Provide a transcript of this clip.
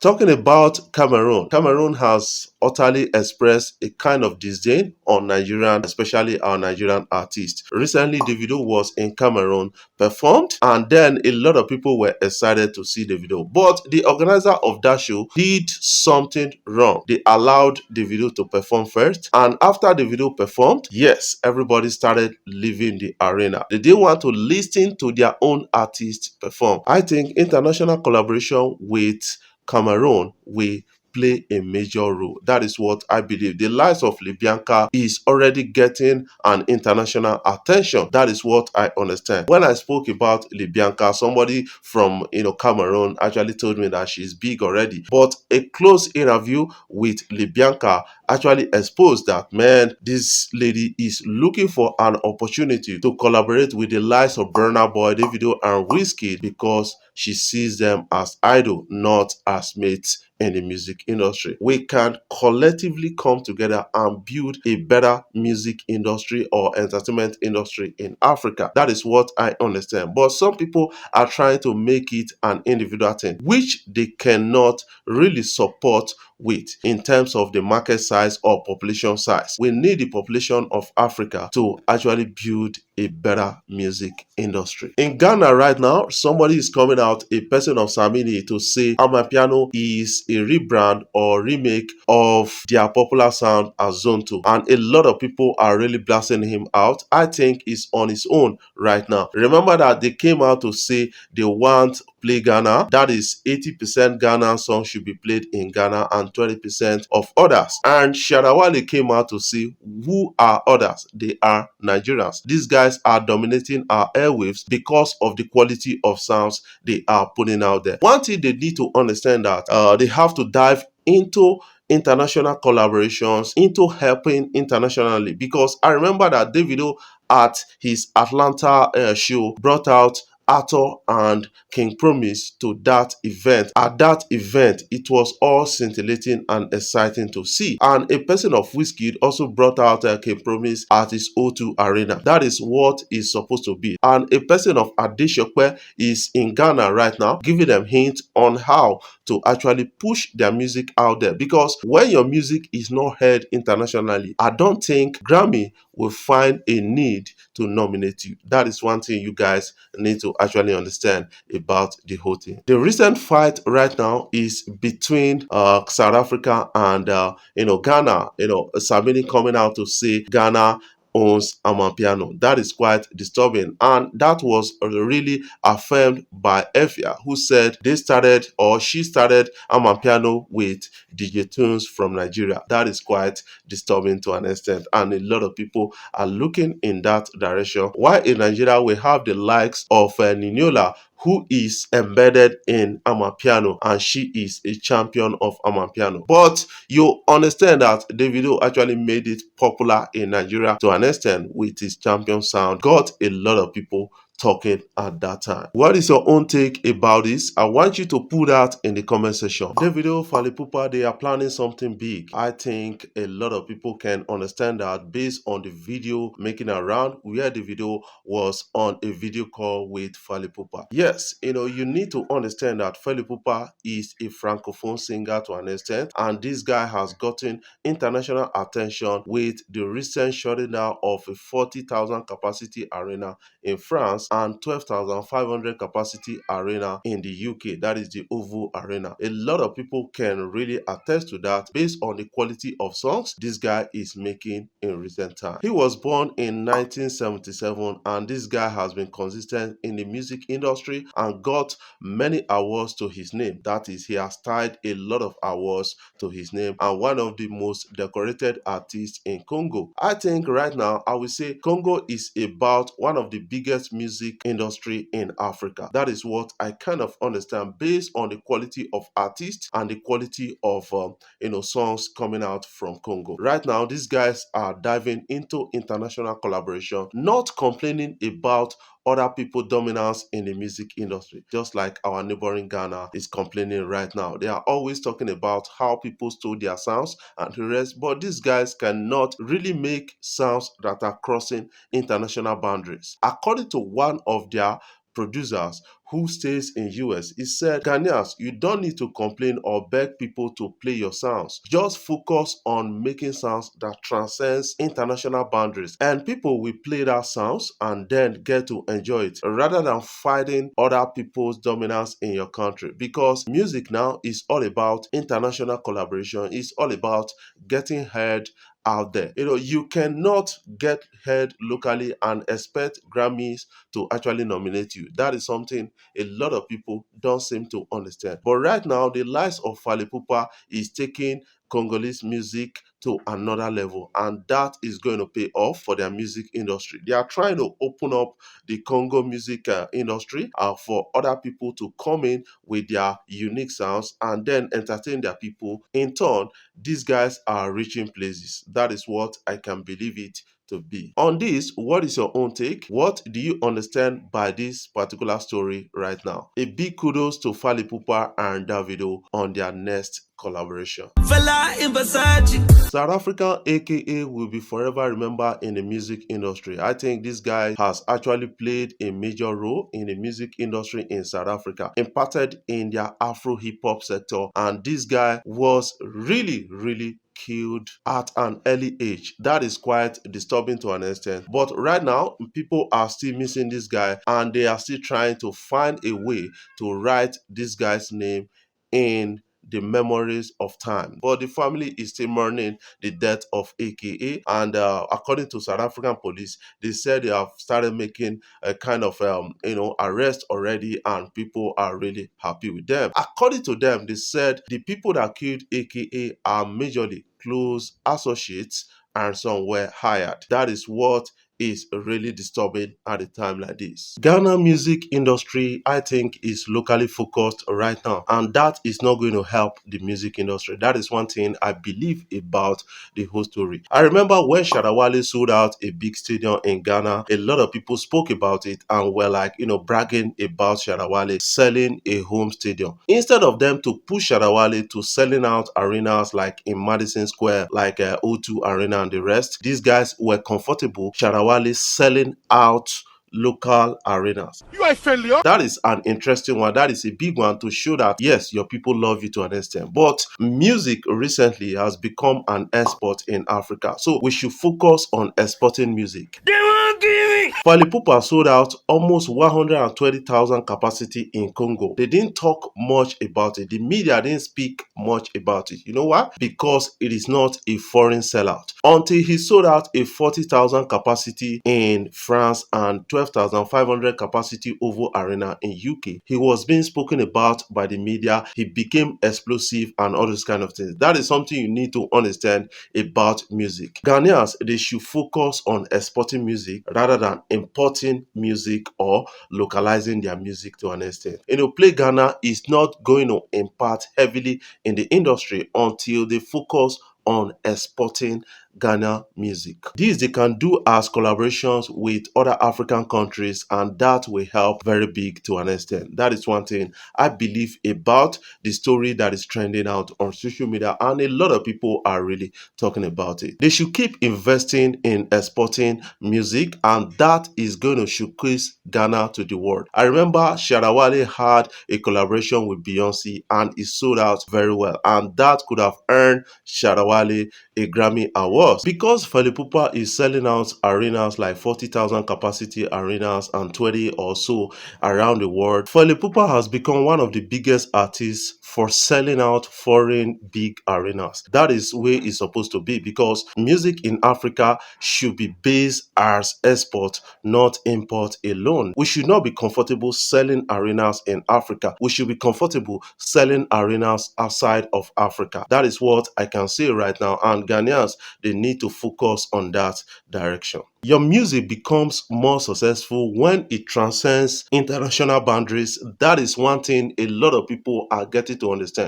Talking about Cameroon, Cameroon has utterly expressed a kind of disdain on Nigerian, especially our Nigerian artists. Recently, Davido was in Cameroon, performed, and then a lot of people were excited to see Davido. But the organizer of that show did something wrong. They allowed Davido to perform first, and after Davido performed, yes, everybody started leaving the arena. They didn't want to listen to their own artist perform. I think international collaboration with Cameroon will play a major role. That is what I believe. The likes of Libianca is already getting an international attention. That is what I understand. When I spoke about Libianca, somebody from Cameroon actually told me that she's big already. But a close interview with Libianca actually exposed that, man, this lady is looking for an opportunity to collaborate with the likes of Burna Boy, Davido, and Wizkid because she sees them as idol, not as mates in the music industry. We can collectively come together and build a better music industry or entertainment industry in Africa. That is what I understand. But some people are trying to make it an individual thing, which they cannot really support with in terms of the market size or population size. We need the population of Africa to actually build a better music industry. In Ghana right now, somebody is coming out, a person of Samini, to say Amapiano is a rebrand or remake of their popular sound as Zone 2. And a lot of people are really blasting him out. I think he's on his own right now. Remember that they came out to say they want play Ghana. That is 80% Ghana songs should be played in Ghana and 20% of others. And Sharawali came out to say who are others? They are Nigerians. These guys are dominating our airwaves because of the quality of sounds they are putting out there. One thing they need to understand that they have to dive into international collaborations, into helping internationally, because I remember that Davido at his Atlanta show brought out Arthur and King Promise to that event. At that event, it was all scintillating and exciting to see. And a person of Wizkid also brought out King Promise at his O2 Arena. That is what it's supposed to be. And a person of Adeshokwe is in Ghana right now, giving them hints on how to actually push their music out there. Because when your music is not heard internationally, I don't think Grammy will find a need to nominate you. That is one thing you guys need to actually understand about the whole thing. The recent fight right now is between South Africa and Ghana. Sabini coming out to say Ghana owns Amapiano. That is quite disturbing, and that was really affirmed by Efia, who said she started Amapiano with DJ Tunes from Nigeria. That is quite disturbing to an extent, and a lot of people are looking in that direction. While in Nigeria we have the likes of Niniola, who is embedded in Amapiano, and she is a champion of Amapiano. But you understand that Davido actually made it popular in Nigeria to an extent with his champion sound, got a lot of people talking at that time. What is your own take about this? I want you to put that in the comment section. Davido, Fally Ipupa, they are planning something big. I think a lot of people can understand that based on the video making around where Davido was on a video call with Fally Ipupa. Yes, you need to understand that Fally Ipupa is a francophone singer to an extent, and this guy has gotten international attention with the recent shutting down of a 40,000 capacity arena in France and 12,500 capacity arena in the UK. That is the Oval Arena. A lot of people can really attest to that based on the quality of songs this guy is making in recent time. He was born in 1977, and this guy has been consistent in the music industry and got many awards to his name. That is, he has tied a lot of awards to his name, and one of the most decorated artists in Congo. I think right now I will say Congo is about one of the biggest music industry in Africa. That is what I kind of understand based on the quality of artists and the quality of songs coming out from Congo. Right now, these guys are diving into international collaboration, not complaining about other people dominance in the music industry, just like our neighboring Ghana is complaining right now. They are always talking about how people stole their sounds and the rest, but these guys cannot really make sounds that are crossing international boundaries. According to one of their producers who stays in US. He said, Ghanaians, you don't need to complain or beg people to play your sounds. Just focus on making sounds that transcends international boundaries, and people will play that sounds and then get to enjoy it rather than fighting other people's dominance in your country, because music now is all about international collaboration. It's all about getting heard out there. You cannot get heard locally and expect Grammys to actually nominate you. That is something a lot of people don't seem to understand. But right now, the likes of Fally Ipupa is taking Congolese music to another level, and that is going to pay off for their music industry. They are trying to open up the Congo music industry for other people to come in with their unique sounds and then entertain their people. In turn, these guys are reaching places. That is what I can believe it to be. On this, what is your own take? What do you understand by this particular story right now? A big kudos to Fally Ipupa and Davido on their next collaboration. South African aka will be forever remembered in the music industry. I think this guy has actually played a major role in the music industry in South Africa, impacted in their Afro hip hop sector, and this guy was really killed at an early age. That is quite disturbing to an extent. But right now, people are still missing this guy, and they are still trying to find a way to write this guy's name in the memories of time. But the family is still mourning the death of AKA, and according to South African police, they said they have started making a kind of arrest already, and people are really happy with them. According to them, they said the people that killed AKA are majorly close associates and some were hired. That is what is really disturbing at a time like this. Ghana music industry, I think, is locally focused right now, and that is not going to help the music industry. That is one thing I believe about the whole story. I remember when Shatta Wale sold out a big stadium in Ghana, a lot of people spoke about it and were like, bragging about Shatta Wale selling a home stadium. Instead of them to push Shatta Wale to selling out arenas like in Madison Square, like O2 Arena and the rest, these guys were comfortable Shatta Wale selling out local arenas. You are a failure. That is an interesting one. That is a big one to show that yes, your people love you to an extent. But music recently has become an export in Africa, so we should focus on exporting music. Fally Ipupa sold out almost 120,000 capacity in Congo. They didn't talk much about it. The media didn't speak much about it. You know why? Because it is not a foreign sellout. Until he sold out a 40,000 capacity in France and 12,500 capacity OVO Arena in UK, he was being spoken about by the media. He became explosive and all those kind of things. That is something you need to understand about music. Ghanaians, they should focus on exporting music rather than importing music or localizing their music to an extent. Play Ghana is not going to impact heavily in the industry until they focus on exporting Ghana music. These they can do as collaborations with other African countries, and that will help very big to an extent. That is one thing I believe about the story that is trending out on social media, and a lot of people are really talking about it. They should keep investing in exporting music, and that is going to showcase Ghana to the world. I remember Shatta Wale had a collaboration with Beyonce and it sold out very well, and that could have earned Shatta Wale a Grammy award. Because Fally Ipupa is selling out arenas like 40,000 capacity arenas and 20 or so around the world, Fally Ipupa has become one of the biggest artists for selling out foreign big arenas. That is where it's supposed to be, because music in Africa should be based as export, not import alone. We should not be comfortable selling arenas in Africa. We should be comfortable selling arenas outside of Africa. That is what I can say right now, and Ghanaians, they need to focus on that direction. Your music becomes more successful when it transcends international boundaries. That is one thing a lot of people are getting to understand.